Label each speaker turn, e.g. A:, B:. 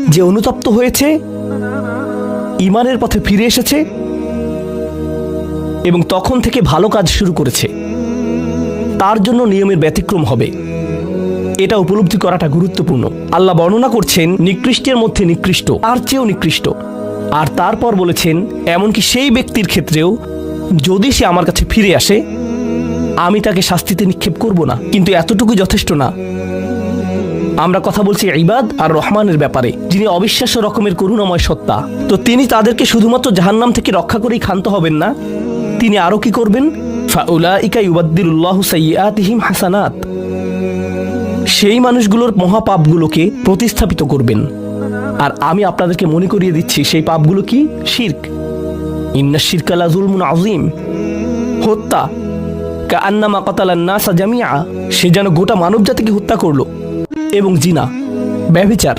A: যে অনুতপ্ত হয়েছে, ঈমানের পথে ফিরে এসেছে এবং তখন থেকে ভালো কাজ শুরু করেছে, তার জন্য নিয়মের ব্যতিক্রম হবে। এটা উপলব্ধি করাটা গুরুত্বপূর্ণ। আল্লাহ বর্ণনা করছেন নিকৃষ্টের মধ্যে নিকৃষ্ট, তার চেয়েও নিকৃষ্ট। আর তারপর বলেছেন এমনকি সেই ব্যক্তির ক্ষেত্রেও যদি সে আমার কাছে ফিরে আসে, আমি তাকে শাস্তিতে নিক্ষেপ করব না। কিন্তু এতটুকু যথেষ্ট না। আমরা কথা বলছি ইবাদ আর রহমানের ব্যাপারে, যিনি অবিশ্বাস্য রকমের করুণাময় সত্তা। তো তিনি তাদেরকে শুধুমাত্র জাহান্নাম থেকে রক্ষা করেই ক্ষান্ত হবেন না, তিনি আরো কি করবেন? ফাউলাইকা ইউবাদদিলুল্লাহু সাইয়্যাতিহিম হাসানাত, সেই মানুষগুলোর মহাপাপগুলোকে প্রতিস্থাপিত করবেন। আর আমি আপনাদেরকে মনে করিয়ে দিচ্ছি সেই পাপগুলো কি? শিরক। ইন্নাশ শিরকা লাযুলমুন আযীম, হত্যা। কাআন্নামা কাতালান নাসা জামিআ, সে যেন গোটা মানব জাতিকে হত্যা করলো। এবং জিনা, ব্যভিচার।